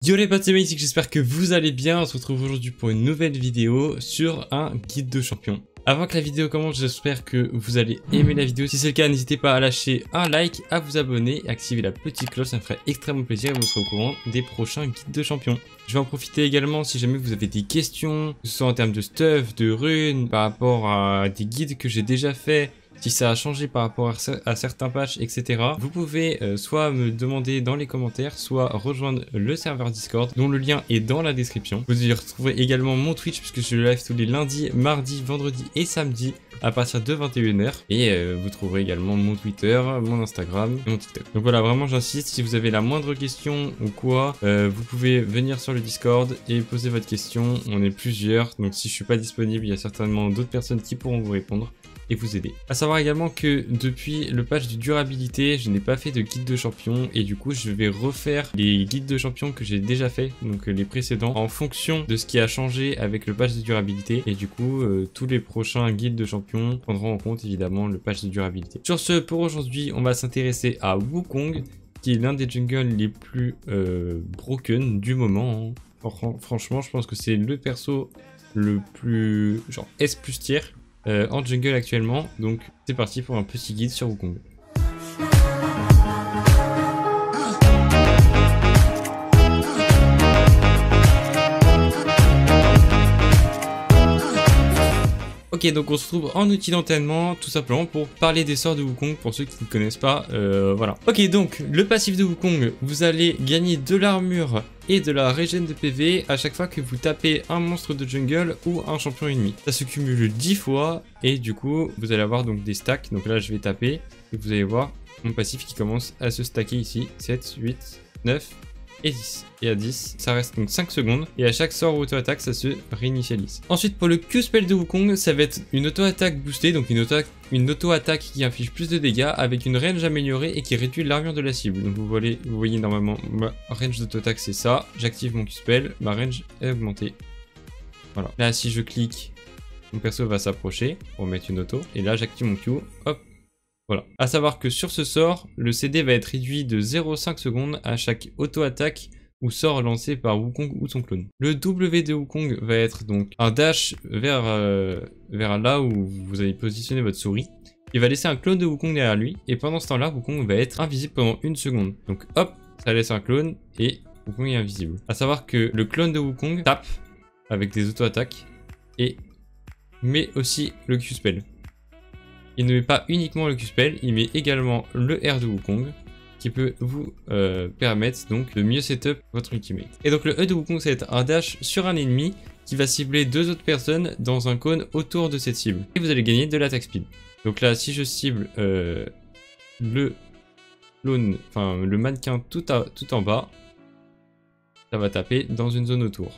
Yo les potes, c'est Maïs, j'espère que vous allez bien. On se retrouve aujourd'hui pour une nouvelle vidéo sur un guide de champion. Avant que la vidéo commence, j'espère que vous allez aimer la vidéo. Si c'est le cas, n'hésitez pas à lâcher un like, à vous abonner et à activer la petite cloche, ça me ferait extrêmement plaisir et vous serez au courant des prochains guides de champion. Je vais en profiter également si jamais vous avez des questions, que ce soit en termes de stuff, de runes, par rapport à des guides que j'ai déjà fait. Si ça a changé par rapport à certains patchs, etc. Vous pouvez soit me demander dans les commentaires, soit rejoindre le serveur Discord, dont le lien est dans la description. Vous y retrouverez également mon Twitch, puisque je le live tous les lundis, mardis, vendredis et samedis à partir de 21 h. Et vous trouverez également mon Twitter, mon Instagram et mon TikTok. Donc voilà, vraiment j'insiste, si vous avez la moindre question ou quoi, vous pouvez venir sur le Discord et poser votre question. On est plusieurs, donc si je suis pas disponible, il y a certainement d'autres personnes qui pourront vous répondre et vous aider. À savoir également que depuis le patch de durabilité, je n'ai pas fait de guide de champion et du coup je vais refaire les guides de champion que j'ai déjà fait, donc les précédents, en fonction de ce qui a changé avec le patch de durabilité, et du coup tous les prochains guides de champion prendront en compte évidemment le patch de durabilité. Sur ce, pour aujourd'hui, on va s'intéresser à Wukong, qui est l'un des jungles les plus broken du moment, hein. Franchement, je pense que c'est le perso le plus genre S+ tier en jungle actuellement, donc c'est parti pour un petit guide sur Wukong. Ok, donc on se retrouve en outil d'entraînement, tout simplement pour parler des sorts de Wukong, pour ceux qui ne connaissent pas, voilà. Ok, donc le passif de Wukong, vous allez gagner de l'armure et de la régène de PV à chaque fois que vous tapez un monstre de jungle ou un champion ennemi. Ça se cumule 10 fois et du coup, vous allez avoir donc des stacks. Donc là, je vais taper et vous allez voir mon passif qui commence à se stacker ici. 7, 8, 9... et 10. Et à 10, ça reste donc 5 secondes. Et à chaque sort ou auto-attaque, ça se réinitialise. Ensuite, pour le Q-spell de Wukong, ça va être une auto-attaque boostée. Donc une auto-attaque qui inflige plus de dégâts avec une range améliorée et qui réduit l'armure de la cible. Donc vous voyez normalement ma range d'auto-attaque, c'est ça. J'active mon Q-spell, ma range est augmentée. Voilà. Là, si je clique, mon perso va s'approcher pour mettre une auto. Et là, j'active mon Q. Hop. Voilà. À savoir que sur ce sort, le CD va être réduit de 0,5 secondes à chaque auto-attaque ou sort lancé par Wukong ou son clone. Le W de Wukong va être donc un dash vers là où vous allez positionner votre souris. Il va laisser un clone de Wukong derrière lui et pendant ce temps-là, Wukong va être invisible pendant 1 seconde. Donc hop, ça laisse un clone et Wukong est invisible. À savoir que le clone de Wukong tape avec des auto-attaques et met aussi le Q-spell. Il ne met pas uniquement le Q-spell, il met également le R de Wukong qui peut vous permettre donc de mieux setup votre ultimate. Et donc le E de Wukong, ça va être un dash sur un ennemi qui va cibler 2 autres personnes dans un cône autour de cette cible. Et vous allez gagner de l'attaque speed. Donc là, si je cible le mannequin tout en bas, ça va taper dans une zone autour.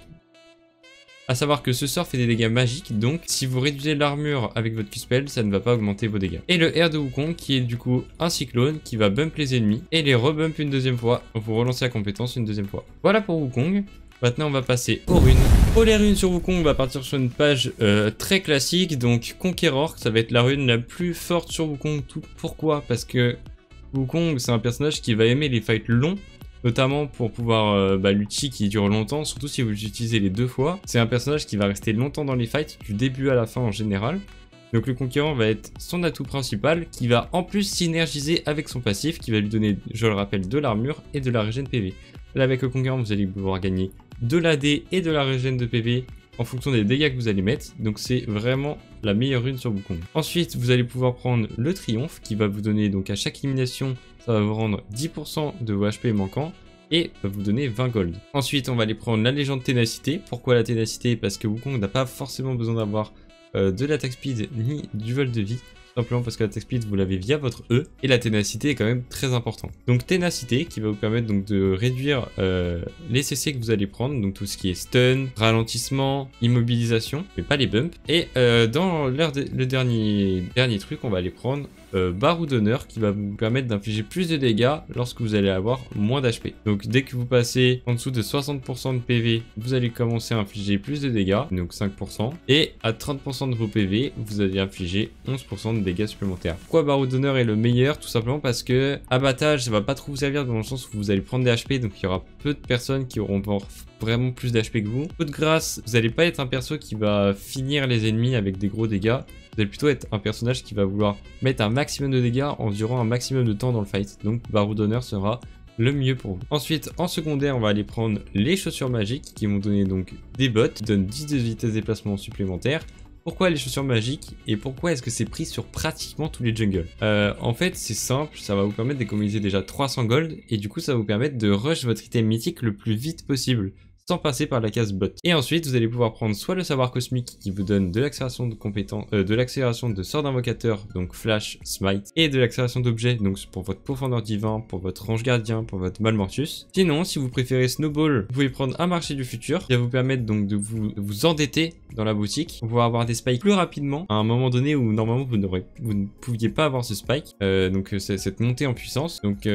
A savoir que ce sort fait des dégâts magiques, donc si vous réduisez l'armure avec votre Q-spell, ça ne va pas augmenter vos dégâts. Et le R de Wukong qui est du coup un cyclone qui va bump les ennemis et les rebump une deuxième fois. Vous relancez la compétence une deuxième fois. Voilà pour Wukong. Maintenant on va passer aux runes. Pour les runes sur Wukong, on va partir sur une page très classique, donc Conqueror, ça va être la rune la plus forte sur Wukong. Pourquoi? Parce que Wukong c'est un personnage qui va aimer les fights longs, notamment pour pouvoir l'ulti qui dure longtemps, surtout si vous l'utilisez les 2 fois. C'est un personnage qui va rester longtemps dans les fights, du début à la fin en général. Donc le conquérant va être son atout principal, qui va en plus synergiser avec son passif, qui va lui donner, je le rappelle, de l'armure et de la régène PV. Là avec le conquérant, vous allez pouvoir gagner de l'AD et de la régène de PV en fonction des dégâts que vous allez mettre, donc c'est vraiment la meilleure rune sur Wukong. Ensuite, vous allez pouvoir prendre le triomphe, qui va vous donner, donc à chaque élimination, ça va vous rendre 10% de vos HP manquants, et va vous donner 20 gold. Ensuite, on va aller prendre la légende ténacité. Pourquoi la ténacité? Parce que Wukong n'a pas forcément besoin d'avoir de l'attaque speed, ni du vol de vie. Simplement parce que l'attaque speed, vous l'avez via votre E, et la ténacité est quand même très important. Donc ténacité, qui va vous permettre donc de réduire les CC que vous allez prendre, donc tout ce qui est stun, ralentissement, immobilisation, mais pas les bumps. Et dans le dernier truc, on va aller prendre Baroud d'honneur qui va vous permettre d'infliger plus de dégâts lorsque vous allez avoir moins d'HP. Donc dès que vous passez en dessous de 60% de PV, vous allez commencer à infliger plus de dégâts, donc 5%. Et à 30% de vos PV, vous allez infliger 11% de dégâts supplémentaires. Pourquoi Baroud d'honneur est le meilleur? Tout simplement parce que abattage, ça va pas trop vous servir dans le sens où vous allez prendre des HP, donc il y aura peu de personnes qui auront vraiment plus d'HP que vous. Coup de grâce, vous n'allez pas être un perso qui va finir les ennemis avec des gros dégâts. Vous allez plutôt être un personnage qui va vouloir mettre un maximum de dégâts en durant un maximum de temps dans le fight. Donc Baroud d'honneur sera le mieux pour vous. Ensuite, en secondaire, on va aller prendre les chaussures magiques qui vont donner donc des bottes, qui donnent 10 de vitesse de déplacement supplémentaire. Pourquoi les chaussures magiques et pourquoi est-ce que c'est pris sur pratiquement tous les jungles? En fait, c'est simple, ça va vous permettre d'économiser déjà 300 gold et du coup, ça va vous permettre de rush votre item mythique le plus vite possible, sans passer par la case bot. Et ensuite, vous allez pouvoir prendre soit le savoir cosmique qui vous donne de l'accélération de compétences, de l'accélération de sort d'invocateur, donc flash, smite, et de l'accélération d'objets, donc pour votre pourfendeur divin, pour votre ange gardien, pour votre malmortus. Sinon, si vous préférez snowball, vous pouvez prendre un marché du futur qui va vous permettre donc de vous endetter dans la boutique pour pouvoir avoir des spikes plus rapidement à un moment donné où normalement vous ne pouviez pas avoir ce spike, donc c'est cette montée en puissance. Donc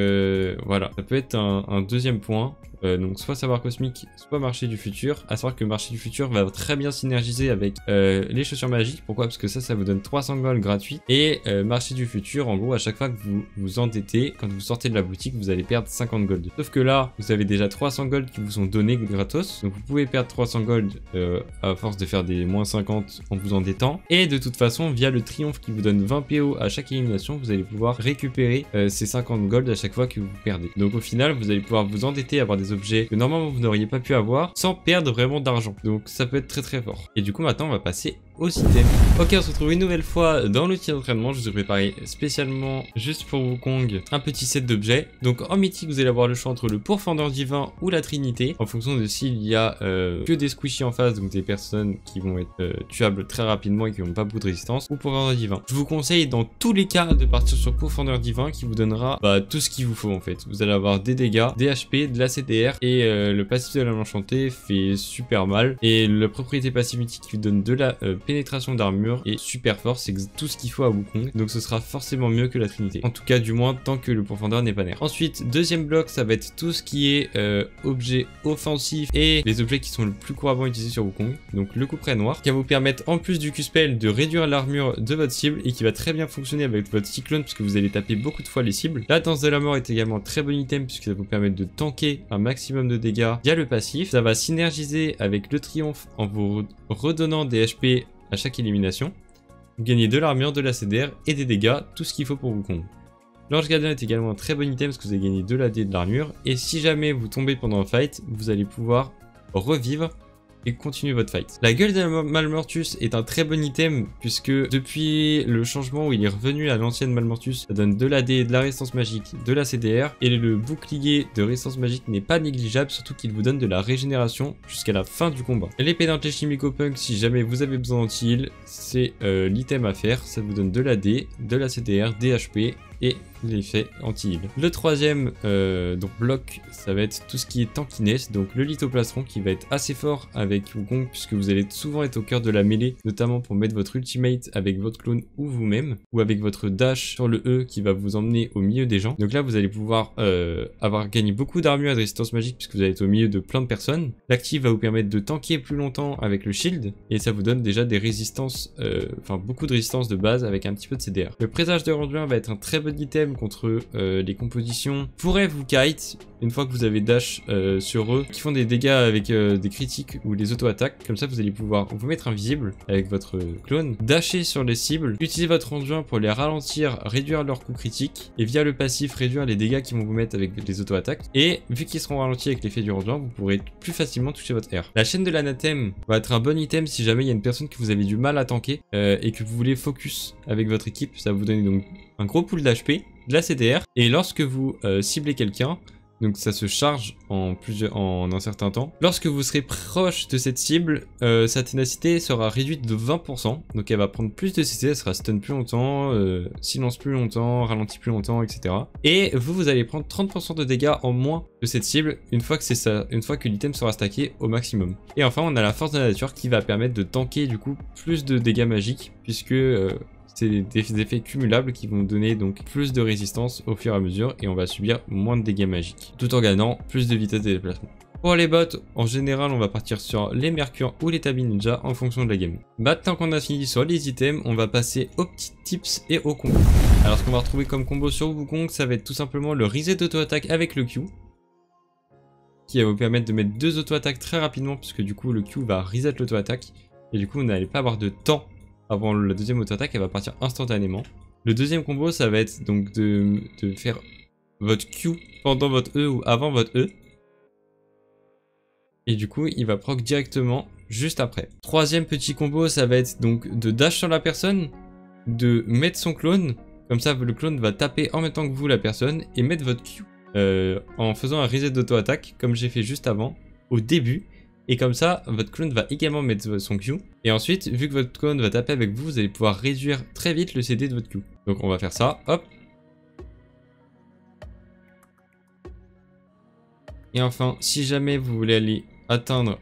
voilà, ça peut être un deuxième point. Donc soit savoir cosmique, soit marché du futur. À savoir que marché du futur va très bien synergiser avec les chaussures magiques. Pourquoi? Parce que ça vous donne 300 gold gratuits. Et marché du futur, en gros, à chaque fois que vous vous endettez, quand vous sortez de la boutique, vous allez perdre 50 gold. Sauf que là, vous avez déjà 300 gold qui vous sont donnés gratos. Donc vous pouvez perdre 300 gold à force de faire des moins 50 en vous endettant. Et de toute façon, via le triomphe qui vous donne 20 PO à chaque élimination, vous allez pouvoir récupérer ces 50 gold à chaque fois que vous perdez. Donc au final, vous allez pouvoir vous endetter, avoir des objets que normalement vous n'auriez pas pu avoir sans perdre vraiment d'argent. Donc ça peut être très très fort. Et du coup maintenant on va passer au item. Ok, on se retrouve une nouvelle fois dans l'outil d'entraînement. Je vous ai préparé spécialement juste pour Wukong un petit set d'objets. Donc en mythique vous allez avoir le choix entre le pourfendeur divin ou la trinité en fonction de s'il y a que des squishies en face, donc des personnes qui vont être tuables très rapidement et qui n'ont pas beaucoup de résistance, ou pourfendeur divin. Je vous conseille dans tous les cas de partir sur pourfendeur divin qui vous donnera tout ce qu'il vous faut en fait. Vous allez avoir des dégâts, des HP, de la CDR et le passif de l'âme enchantée fait super mal. Et la propriété passive mythique qui vous donne de la pénétration d'armure est super fort, c'est tout ce qu'il faut à Wukong, donc ce sera forcément mieux que la trinité. En tout cas du moins tant que le pourfendeur n'est pas nerf. Ensuite, deuxième bloc, ça va être tout ce qui est objets offensifs et les objets qui sont le plus couramment utilisés sur Wukong. Donc le couperet noir qui va vous permettre en plus du Q-spell de réduire l'armure de votre cible et qui va très bien fonctionner avec votre cyclone puisque vous allez taper beaucoup de fois les cibles. La danse de la mort est également un très bon item puisque ça va vous permettre de tanker un maximum de dégâts via le passif. Ça va synergiser avec le triomphe en vous redonnant des HP à chaque élimination. Vous gagnez de l'armure, de la CDR et des dégâts, tout ce qu'il faut pour Wukong. L'ange gardien est également un très bon item parce que vous allez gagner de l'AD et de l'armure. Et si jamais vous tombez pendant un fight, vous allez pouvoir revivre et continuer votre fight. La gueule de Malmortus est un très bon item puisque depuis le changement où il est revenu à l'ancienne Malmortus, ça donne de l'AD, de la résistance magique, de la CDR et le bouclier de résistance magique n'est pas négligeable, surtout qu'il vous donne de la régénération jusqu'à la fin du combat. L'épée d'un chimico-punk, si jamais vous avez besoin d'anti-heal, c'est l'item à faire, ça vous donne de l'AD, de la CDR, des HP et l'effet anti-heal. Le troisième donc bloc, ça va être tout ce qui est tankiness, donc le lithoplastron qui va être assez fort avec Wukong puisque vous allez souvent être au cœur de la mêlée, notamment pour mettre votre ultimate avec votre clone ou vous-même, ou avec votre dash sur le E qui va vous emmener au milieu des gens. Donc là vous allez pouvoir avoir gagné beaucoup d'armure et de résistance magique puisque vous allez être au milieu de plein de personnes. L'active va vous permettre de tanker plus longtemps avec le shield et ça vous donne déjà des résistances, enfin beaucoup de résistance de base avec un petit peu de CDR. Le présage de Randuin va être un très bon item contre les compositions pourrait vous kite une fois que vous avez dash sur eux qui font des dégâts avec des critiques ou des auto-attaques. Comme ça vous allez pouvoir vous mettre invisible avec votre clone, dasher sur les cibles, utiliser votre Randuin pour les ralentir, réduire leurs coups critiques et via le passif réduire les dégâts qu'ils vont vous mettre avec les auto-attaques. Et vu qu'ils seront ralentis avec l'effet du Randuin, vous pourrez plus facilement toucher votre R. La chaîne de l'anathème va être un bon item si jamais il y a une personne que vous avez du mal à tanker et que vous voulez focus avec votre équipe. Ça va vous donner donc un gros pool d'HP, de la CDR, et lorsque vous ciblez quelqu'un, donc ça se charge en un certain temps. Lorsque vous serez proche de cette cible, sa ténacité sera réduite de 20%. Donc elle va prendre plus de CC, elle sera stun plus longtemps, silence plus longtemps, ralenti plus longtemps, etc. Et vous allez prendre 30% de dégâts en moins de cette cible une fois que l'item sera stacké au maximum. Et enfin on a la force de la nature qui va permettre de tanker du coup plus de dégâts magiques puisque c'est des effets cumulables qui vont donner donc plus de résistance au fur et à mesure et on va subir moins de dégâts magiques, tout en gagnant plus de vitesse de déplacement. Pour les bots, en général, on va partir sur les mercures ou les tabis ninja en fonction de la game. Maintenant qu'on a fini sur les items, on va passer aux petits tips et aux combos. Alors ce qu'on va retrouver comme combo sur Wukong, ça va être tout simplement le reset d'auto-attaque avec le Q, qui va vous permettre de mettre 2 auto-attaques très rapidement, puisque du coup le Q va reset l'auto-attaque, et du coup vous n'allez pas avoir de temps avant la deuxième auto-attaque, elle va partir instantanément. Le deuxième combo, ça va être donc de faire votre Q pendant votre E ou avant votre E. Et du coup, il va proc directement juste après. Troisième petit combo, ça va être donc de dash sur la personne, de mettre son clone. Comme ça, le clone va taper en même temps que vous la personne et mettre votre Q en faisant un reset d'auto-attaque, comme j'ai fait juste avant, au début. Et comme ça, votre clone va également mettre son Q. Et ensuite, vu que votre clone va taper avec vous, vous allez pouvoir réduire très vite le CD de votre Q. Donc on va faire ça, hop. Et enfin, si jamais vous voulez aller atteindre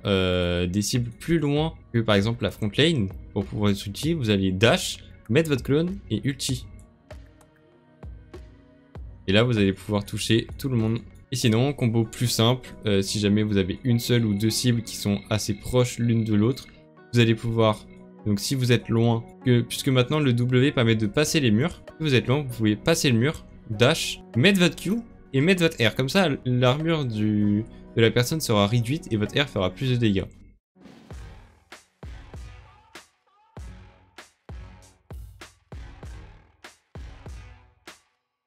des cibles plus loin que par exemple la front lane, pour pouvoir ulti, vous allez dash, mettre votre clone et ulti. Et là, vous allez pouvoir toucher tout le monde. Et sinon, combo plus simple, si jamais vous avez une seule ou deux cibles qui sont assez proches l'une de l'autre, vous allez pouvoir, donc si vous êtes loin, puisque maintenant le W permet de passer les murs, si vous êtes loin, vous pouvez passer le mur, dash, mettre votre Q et mettre votre R. Comme ça, l'armure de la personne sera réduite et votre R fera plus de dégâts.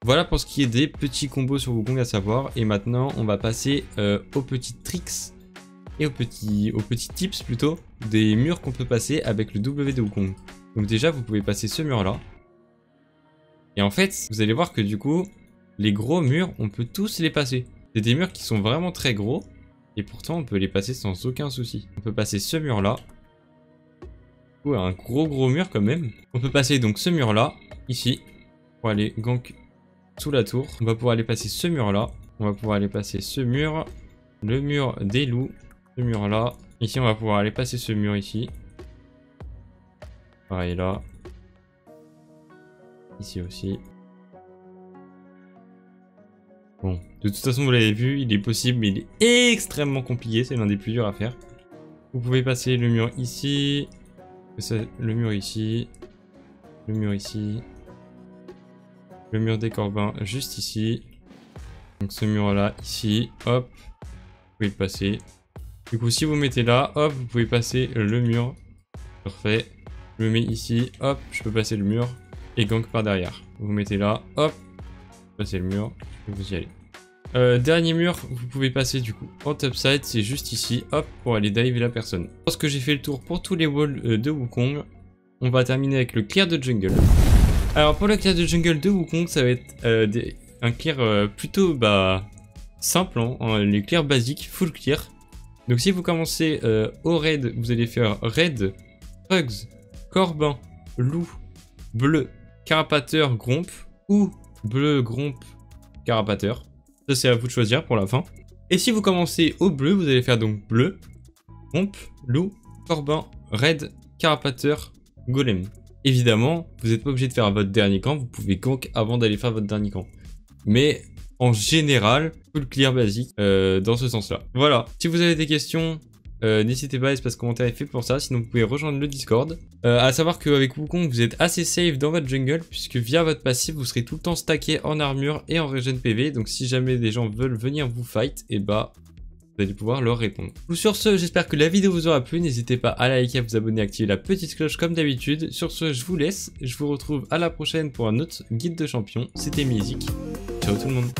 Voilà pour ce qui est des petits combos sur Wukong à savoir. Et maintenant, on va passer aux petits tricks et aux petits tips plutôt des murs qu'on peut passer avec le W de Wukong. Donc déjà, vous pouvez passer ce mur-là. Et en fait, vous allez voir que du coup, les gros murs, on peut tous les passer. C'est des murs qui sont vraiment très gros. Et pourtant, on peut les passer sans aucun souci. On peut passer ce mur-là. Ouais, un gros mur quand même. On peut passer donc ce mur-là, ici, pour aller gank sous la tour. On va pouvoir aller passer ce mur-là. On va pouvoir aller passer ce mur. Le mur des loups. Ce mur-là. Ici, on va pouvoir aller passer ce mur ici. Pareil là. Ici aussi. Bon, de toute façon, vous l'avez vu, il est possible, mais il est extrêmement compliqué. C'est l'un des plus durs à faire. Vous pouvez passer le mur ici. Le mur ici. Le mur ici. Le mur des corbins juste ici. Donc ce mur là, ici. Hop. Vous pouvez le passer. Du coup, si vous mettez là, hop, vous pouvez passer le mur. Parfait. Je me mets ici. Hop, je peux passer le mur. Et gank par derrière. Vous mettez là. Hop. Passez le mur. Et vous y allez. Dernier mur, vous pouvez passer du coup en topside, c'est juste ici, hop, pour aller dive la personne. Lorsque j'ai fait le tour pour tous les walls de Wukong, on va terminer avec le clear de jungle. Alors pour le clear de jungle de Wukong, ça va être un clear plutôt simple, hein, les clears basiques, full clear. Donc si vous commencez au raid, vous allez faire raid, thugs, corbin, loup, bleu, carapateur, gromp, ou bleu, gromp, carapateur. Ça c'est à vous de choisir pour la fin. Et si vous commencez au bleu, vous allez faire donc bleu, gromp, loup, corbin, raid, carapateur, golem. Évidemment, vous n'êtes pas obligé de faire votre dernier camp, vous pouvez gank avant d'aller faire votre dernier camp. Mais en général, full clear basique dans ce sens-là. Voilà, si vous avez des questions, n'hésitez pas, l'espace commentaire est fait pour ça, sinon vous pouvez rejoindre le Discord. À savoir qu'avec Wukong, vous êtes assez safe dans votre jungle, puisque via votre passif, vous serez tout le temps stacké en armure et en regen PV. Donc si jamais des gens veulent venir vous fight, et vous allez pouvoir leur répondre. Sur ce, j'espère que la vidéo vous aura plu. N'hésitez pas à liker, à vous abonner, à activer la petite cloche comme d'habitude. Sur ce, je vous laisse. Je vous retrouve à la prochaine pour un autre guide de champion. C'était Mizik. Ciao tout le monde.